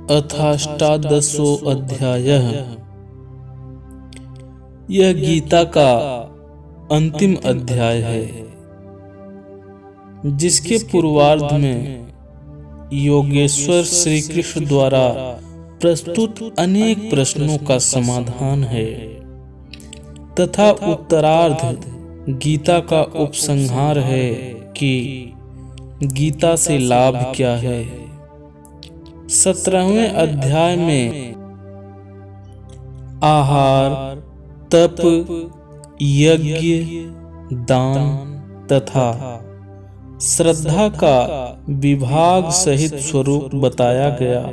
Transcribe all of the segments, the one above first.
अथाष्टादशो अध्यायः। यह गीता का अंतिम अध्याय है, जिसके पूर्वार्ध में योगेश्वर श्री कृष्ण द्वारा प्रस्तुत अनेक प्रश्नों का समाधान है तथा उत्तरार्ध गीता का उपसंहार है कि गीता से लाभ क्या है। 17वें अध्याय में आहार, तप, यज्ञ, दान तथा श्रद्धा का विभाग सहित स्वरूप बताया गया।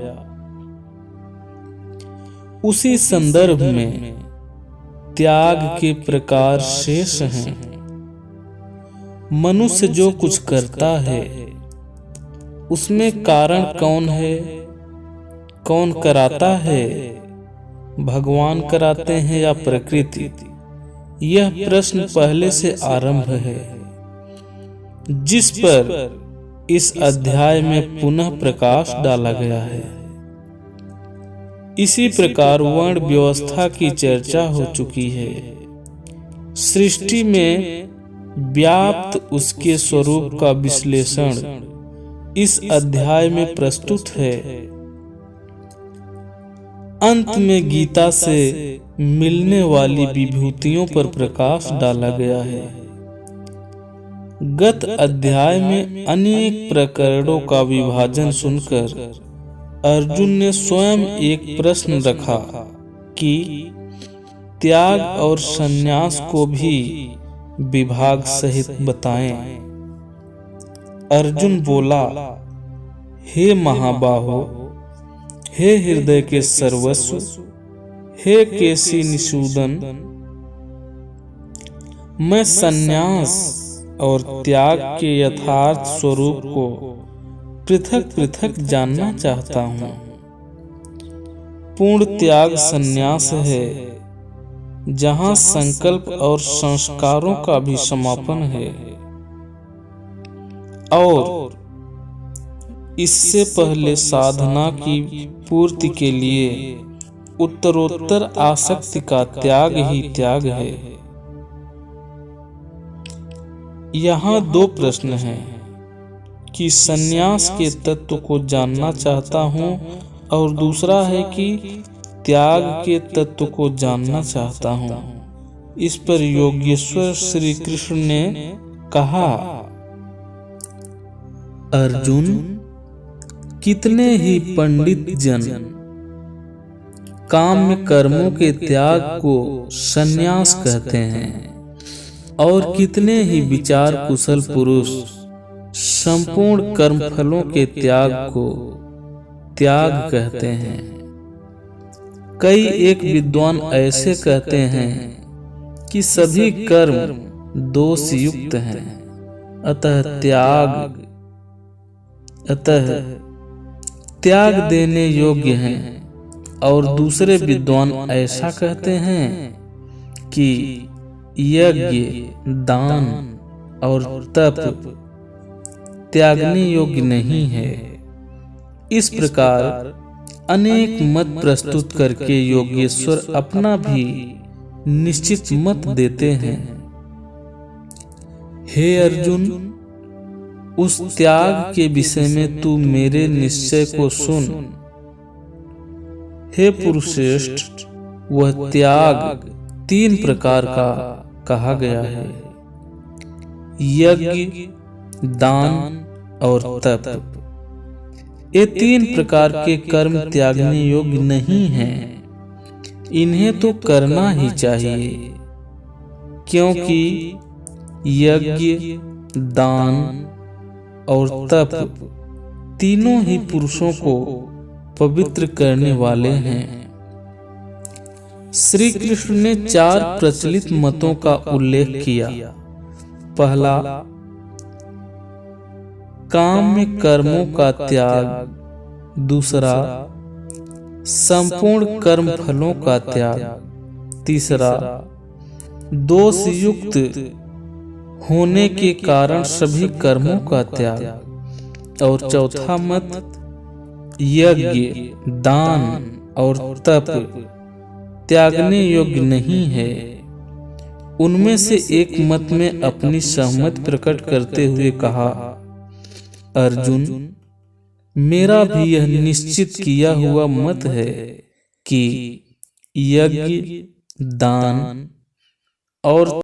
उसी संदर्भ में त्याग के प्रकार शेष हैं। मनुष्य जो कुछ करता है उसमें कारण कौन है, कौन कराता है, भगवान कराते हैं या प्रकृति? यह प्रश्न पहले से आरंभ है, जिस पर इस अध्याय में पुनः प्रकाश डाला गया है। इसी प्रकार वर्ण व्यवस्था की चर्चा हो चुकी है। सृष्टि में व्याप्त उसके स्वरूप का विश्लेषण इस अध्याय में प्रस्तुत है। अंत में गीता से मिलने वाली विभूतियों पर प्रकाश डाला गया है। गत अध्याय में अनेक प्रकरणों का विभाजन सुनकर अर्जुन ने स्वयं एक प्रश्न रखा कि त्याग और संन्यास को भी विभाग सहित बताएं। अर्जुन बोला, हे महाबाहो, हे हृदय के सर्वस्व, हे केसी निषूदन, मैं संन्यास और त्याग के यथार्थ स्वरूप को पृथक पृथक जानना चाहता हूँ। पूर्ण त्याग संन्यास है, जहाँ संकल्प और संस्कारों का भी समापन है, और इससे पहले साधना की पूर्ति के लिए उत्तरोत्तर आसक्ति का त्याग ही त्याग है। यहाँ दो प्रश्न हैं कि संन्यास के तत्व को जानना चाहता हूँ और दूसरा है कि त्याग के तत्व को जानना चाहता हूँ। इस पर योगेश्वर श्री कृष्ण ने कहा, अर्जुन, कितने ही पंडित जन काम्य कर्मों के त्याग को संन्यास कहते हैं और कितने ही विचार कुशल पुरुष संपूर्ण कर्मफलों के त्याग को त्याग कहते हैं। कई एक विद्वान ऐसे कहते हैं कि सभी कर्म दोष युक्त हैं, अतः त्याग देने योग्य हैं, और दूसरे विद्वान ऐसा कहते हैं कि यज्ञ, दान और तप त्यागने योग्य नहीं है। इस प्रकार अनेक मत प्रस्तुत करके योगेश्वर अपना भी निश्चित मत देते हैं। हे अर्जुन, उस त्याग के विषय में तू मेरे निश्चय को सुन। हे पुरुषश्रेष्ठ, वह त्याग 3 प्रकार का कहा गया है, यज्ञ, दान और तप। ये 3 प्रकार के कर्म त्यागने योग्य नहीं हैं। इन्हें तो करना ही चाहिए, क्योंकि यज्ञ, दान और तप तीनों ही पुरुषों को पवित्र करने वाले हैं। श्री कृष्ण ने 4 प्रचलित मतों का उल्लेख किया। पहला, काम्य कर्मों का त्याग। दूसरा, संपूर्ण कर्म फलों का त्याग। तीसरा, दोष युक्त होने के कारण सभी कर्मों का त्याग। और चौथा मत, यज्ञ, दान और तप त्यागने योग्य नहीं है। उनमें से एक मत में अपनी सहमति प्रकट करते हुए कहा, अर्जुन, मेरा भी यह निश्चित किया हुआ मत है कि यज्ञ, दान और